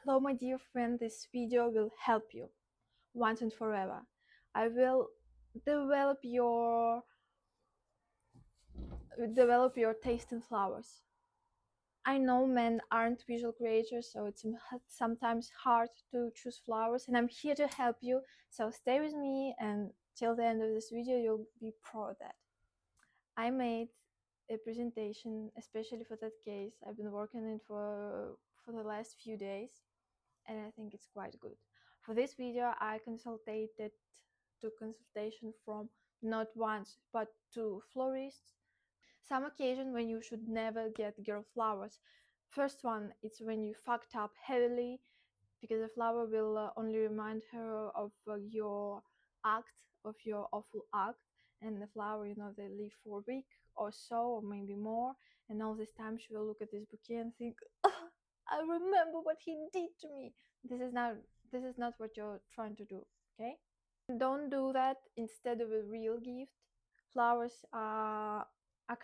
Hello my dear friend, this video will help you once and forever. I will develop your taste in flowers. I know men aren't visual creators, so it's sometimes hard to choose flowers, and I'm here to help you. So stay with me, and till the end of this video you'll be pro at that. I made a presentation especially for that case. I've been working on it for the last few days, and I think it's quite good. For this video, I took consultation from not once but two florists. Some occasion when you should never get girl flowers. First one, it's when you fucked up heavily, because the flower will only remind her of your awful act. And the flower, they live for a week or so, or maybe more, and all this time she will look at this bouquet and think, oh, I remember what he did to me. This is not what you're trying to do. Okay, don't do that. Instead of a real gift, flowers are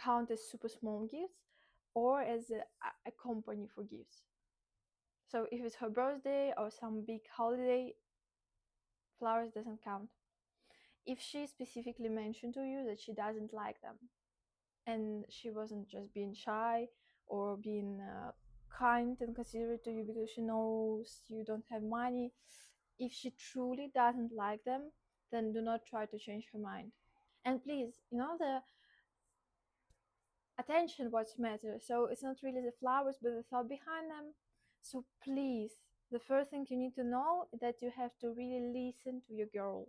count as super small gifts, or as a company for gifts. So if it's her birthday or some big holiday, flowers doesn't count. If she specifically mentioned to you that she doesn't like them, and she wasn't just being shy or being kind and considerate to you because she knows you don't have money, if she truly doesn't like them, then do not try to change her mind. And please, the attention what matters. So it's not really the flowers but the thought behind them. So please, the first thing you need to know is that you have to really listen to your girl.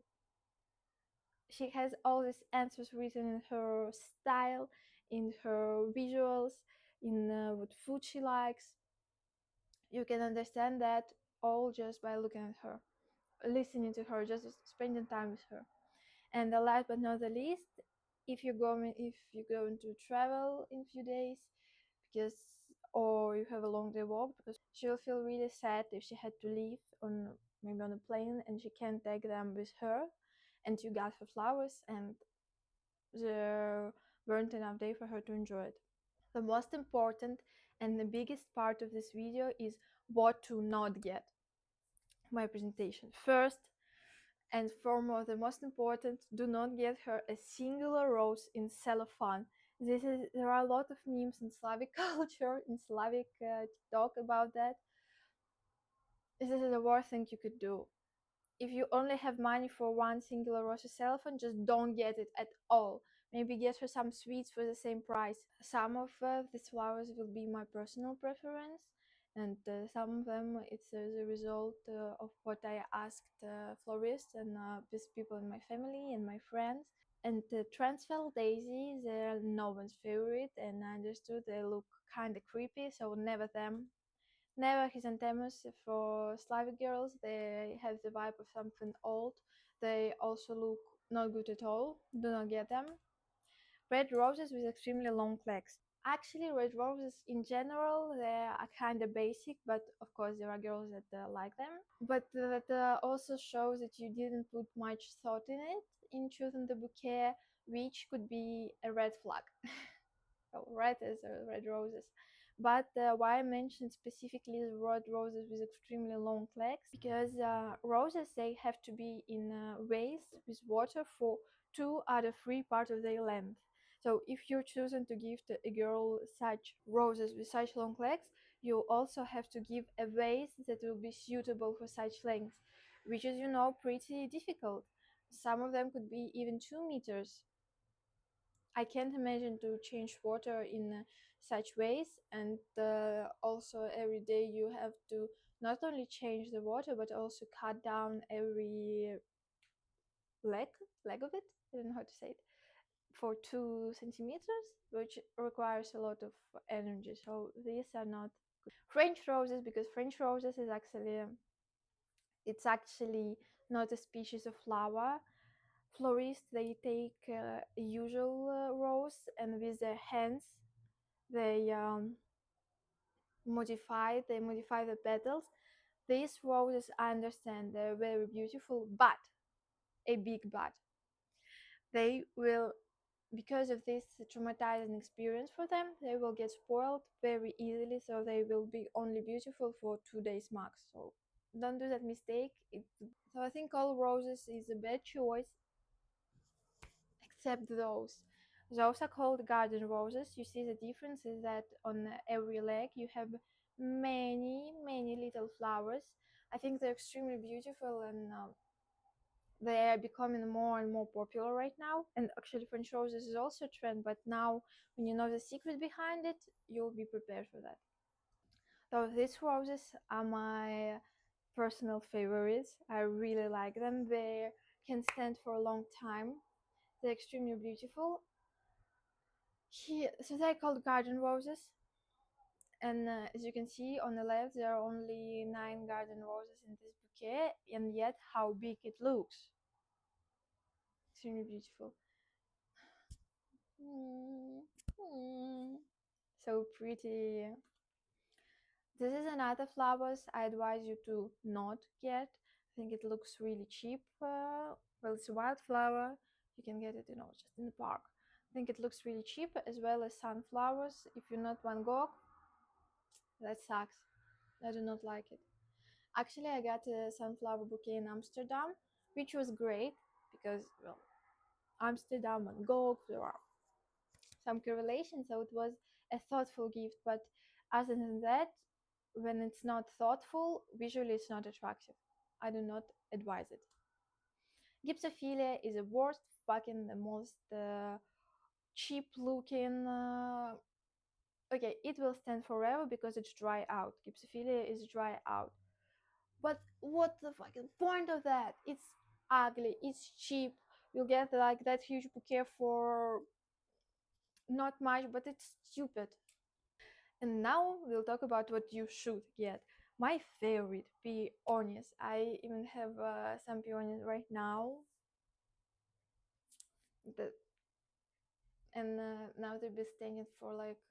She has all these answers written in her style, in her visuals, in what food she likes. You can understand that all just by looking at her, listening to her, just spending time with her. And the last but not the least, if you're going to travel in a few days, because or you have a long day walk, because she'll feel really sad if she had to leave maybe on a plane and she can't take them with her, and you got her flowers and there weren't enough day for her to enjoy it. The most important and the biggest part of this video is what to not get. My presentation. First and foremost, the most important, do not get her a singular rose in cellophane. There are a lot of memes in Slavic culture, in Slavic talk about that. This is the worst thing you could do. If you only have money for one singular rose of cellophane, just don't get it at all. Maybe get her some sweets for the same price. Some of these flowers will be my personal preference, and some of them it's the result of what I asked florists and these people in my family and my friends. And the transvel daisies, they're no one's favorite, and I understood they look kind of creepy, so never them. Never chrysanthemums for Slavic girls. They have the vibe of something old. They also look not good at all. Do not get them. Red roses with extremely long legs. Actually, red roses in general, they are kind of basic, but of course there are girls that like them. But that also shows that you didn't put much thought in it, in choosing the bouquet, which could be a red flag. So red is red roses. But why I mentioned specifically the red roses with extremely long legs, because roses, they have to be in a vase with water for 2 out of 3 parts of their length. So if you're choosing to give a girl such roses with such long legs, you also have to give a vase that will be suitable for such length, which is, pretty difficult. Some of them could be even 2 meters. I can't imagine to change water in such ways, and also every day you have to not only change the water but also cut down every leg of it. I don't know how to say it, for 2 centimeters, which requires a lot of energy. So these are not good. French roses, because French roses is actually not a species of flower. Florists, they take a usual rose, and with their hands they modify the petals. These roses, I understand, they're very beautiful, but a big but, they will because of this traumatizing experience for them, they will get spoiled very easily, so they will be only beautiful for 2 days max. So don't do that mistake. So I think all roses is a bad choice, except those. Those are called garden roses. You see the difference is that on every leg you have many little flowers. I think they're extremely beautiful, and they are becoming more and more popular right now. And actually French roses is also a trend, but now when you know the secret behind it, you'll be prepared for that. So these roses are my personal favorites. I really like them. They can stand for a long time. They're extremely beautiful. So they're called garden roses, and as you can see on the left, there are only 9 garden roses in this bouquet, and yet how big it looks. Extremely beautiful. So pretty. This is another flowers I advise you to not get. I think it looks really cheap. Well, it's a wildflower. You can get it, just in the park. I think it looks really cheap, as well as sunflowers. If you're not Van Gogh, that sucks. I do not like it. Actually, I got a sunflower bouquet in Amsterdam, which was great because, well, Amsterdam and Gogh, there are some correlation, so it was a thoughtful gift. But other than that, when it's not thoughtful, visually it's not attractive. I do not advise it. Gypsophilia is the worst, fucking the most cheap looking. Okay, it will stand forever because it's dry out. Gypsophilia is dry out. But what the fucking point of that? It's ugly. It's cheap. You'll get like that huge bouquet for not much, but it's stupid. And now we'll talk about what you should get. My favorite peonies. I even have some peonies right now. That and now they've been staying for like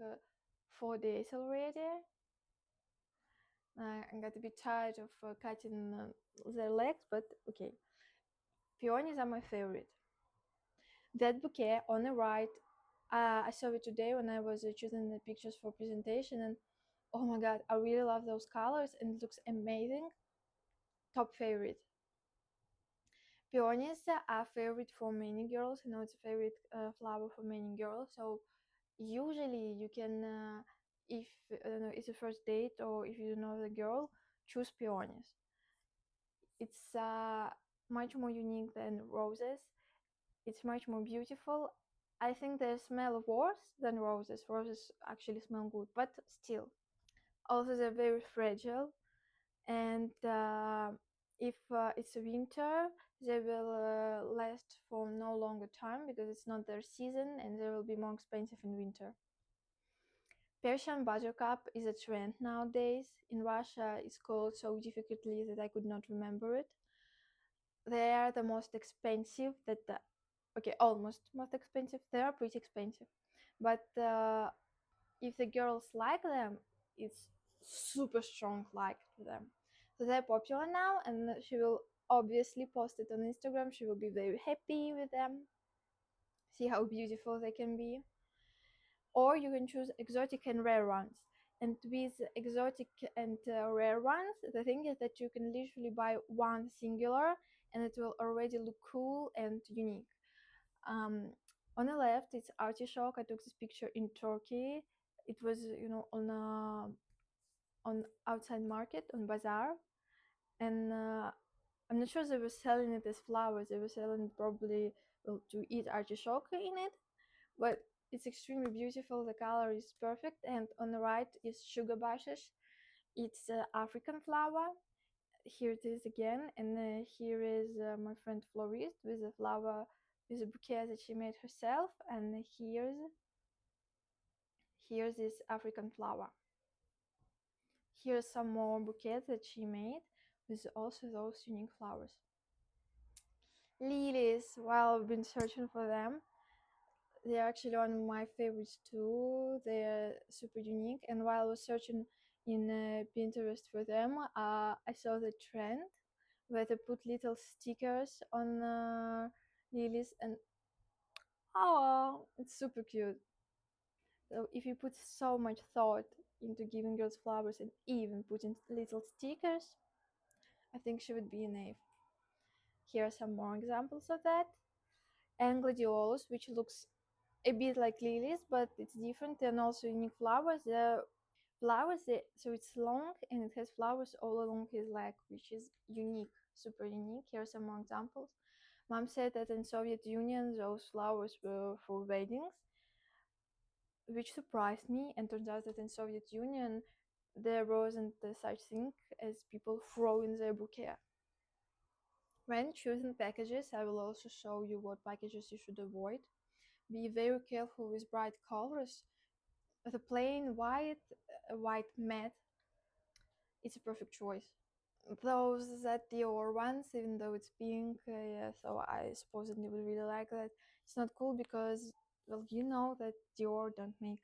4 days already. I'm gonna be tired of cutting their legs, but okay. Peonies are my favorite. That bouquet on the right, I saw it today when I was choosing the pictures for presentation, and oh my god, I really love those colors and it looks amazing. Top favorite. Peonies are favorite for many girls. I know it's a favorite flower for many girls. So usually you can, if it's a first date or if you know the girl, choose peonies. It's much more unique than roses. It's much more beautiful. I think they smell worse than roses. Roses actually smell good, but still. Also, they're very fragile, and if it's winter, they will last for no longer time because it's not their season, and they will be more expensive in winter. Persian buttercup is a trend nowadays. In Russia, it's called so difficultly that I could not remember it. They are the most expensive that okay, almost most expensive. They are pretty expensive, but if the girls like them, it's super strong like to them. So they're popular now, and she will obviously post it on Instagram. She will be very happy with them. See how beautiful they can be. Or you can choose exotic and rare ones. And with exotic and rare ones, the thing is that you can literally buy one singular and it will already look cool and unique. On the left, it's artichoke. I took this picture in Turkey. It was, on outside market on bazaar, and I'm not sure they were selling it as flowers. They were selling probably, well, to eat artichoke in it, but it's extremely beautiful. The color is perfect. And on the right is sugar bashes. It's African flower. Here it is again, and here is my friend florist with a flower, with a bouquet that she made herself, and here's this African flower. Here's some more bouquets that she made with also those unique flowers. Lilies, while I've been searching for them, they're actually one of my favorites too. They're super unique. And while I was searching in Pinterest for them, I saw the trend where they put little stickers on lilies, and Oh, it's super cute. So if you put so much thought into giving girls flowers and even putting little stickers, I think she would be an A. Here are some more examples of that. And gladiolus, which looks a bit like lilies, but it's different, and also unique flowers. The flowers, so it's long and it has flowers all along his leg, which is unique, super unique. Here are some more examples. Mom said that in Soviet Union those flowers were for weddings, which surprised me. And turns out that in Soviet Union there wasn't such thing as people throwing their bouquet. When choosing packages, I will also show you what packages you should avoid. Be very careful with bright colors. The plain white matte, it's a perfect choice. Those that Dior ones, even though it's pink, yeah, so I suppose that you will really like that. It's not cool because, well, you know that Dior don't make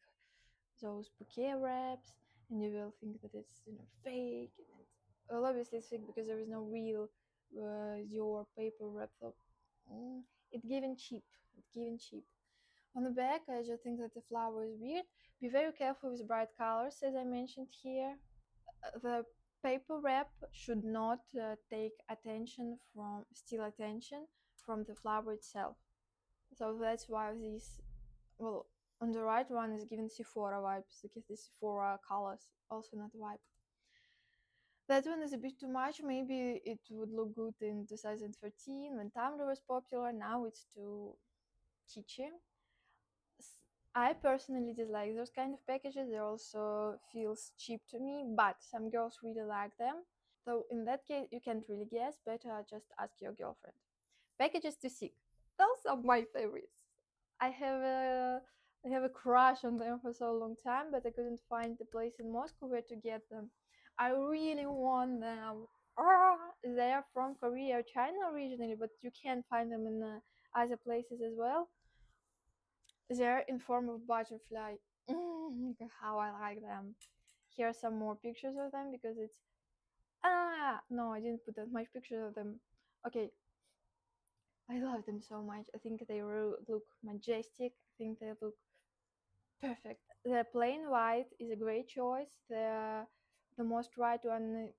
those bouquet wraps, and you will think that it's fake. And well, obviously it's fake because there is no real Dior paper wrap. So it's given cheap. It's given cheap. On the back, I just think that the flower is weird. Be very careful with bright colors, as I mentioned here. The paper wrap should not steal attention from the flower itself. So that's why this, well, on the right one is given Sephora vibes, because the Sephora colors also not vibe. That one is a bit too much. Maybe it would look good in 2013 when Tumblr was popular. Now it's too kitschy. I personally dislike those kind of packages. They also feels cheap to me, but some girls really like them. So in that case, you can't really guess. Better just ask your girlfriend. Packages to seek. Those are my favorites. I have a I have a crush on them for so long time, but I couldn't find the place in Moscow where to get them. I really want them. They are from Korea or China originally, but you can find them in other places as well. They're in form of butterfly. How I like them. Here are some more pictures of them because it's no, I didn't put that much pictures of them. Okay, I love them so much. I think they look majestic. I think they look perfect. The plain white is a great choice. The most white one,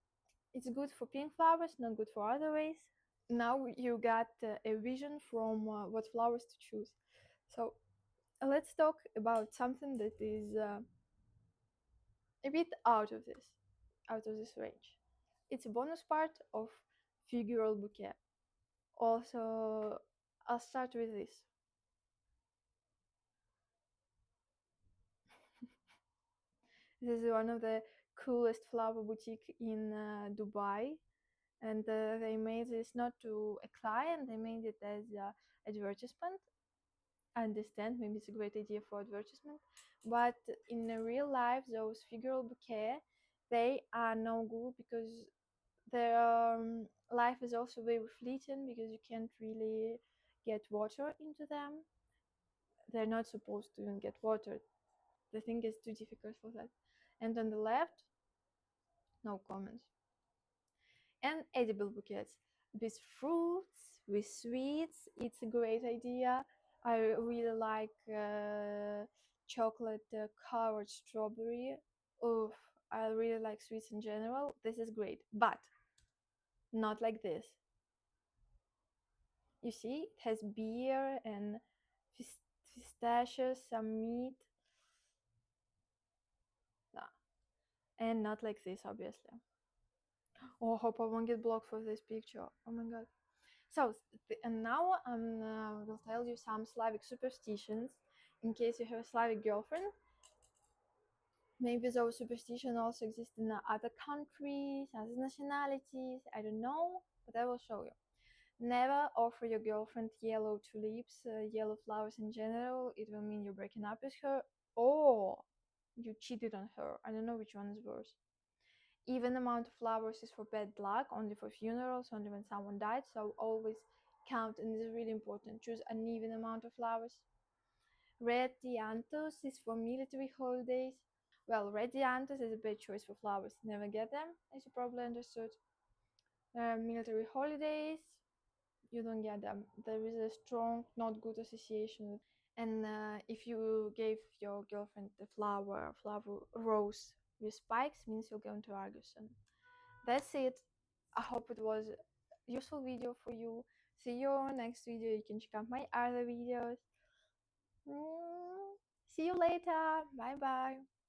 it's good for pink flowers, not good for other ways. Now you got a vision from what flowers to choose. So let's talk about something that is a bit out of this range. It's a bonus part of figural bouquet. Also, I'll start with this. This is one of the coolest flower boutique in Dubai, and they made this not to a client. They made it as advertisement. I understand, maybe it's a great idea for advertisement, but in real life, those figural bouquet, they are no good because their life is also very fleeting because you can't really get water into them. They're not supposed to even get water. The thing is too difficult for that. And on the left, no comments. And edible bouquets with fruits, with sweets. It's a great idea. I really like chocolate covered strawberry. Oof, I really like sweets in general. This is great, but not like this. You see, it has beer and pistachios, some meat. No, and not like this, obviously. Oh, hope I won't get blocked for this picture. Oh my god. So, and now I will tell you some Slavic superstitions in case you have a Slavic girlfriend. Maybe those superstitions also exist in other countries, other nationalities. I don't know, but I will show you. Never offer your girlfriend yellow tulips, yellow flowers in general. It will mean you're breaking up with her or you cheated on her. I don't know which one is worse. Even amount of flowers is for bad luck, only for funerals, only when someone died. So always count, and this is really important. Choose an even amount of flowers. Red dianthus is for military holidays. Well, red dianthus is a bad choice for flowers. Never get them, as you probably understood. Military holidays, you don't get them. There is a strong, not good association with. And if you gave your girlfriend the flower rose with spikes, means you're going to argue soon. That's it. I hope it was a useful video for you. See you on next video. You can check out my other videos. See you later. Bye bye.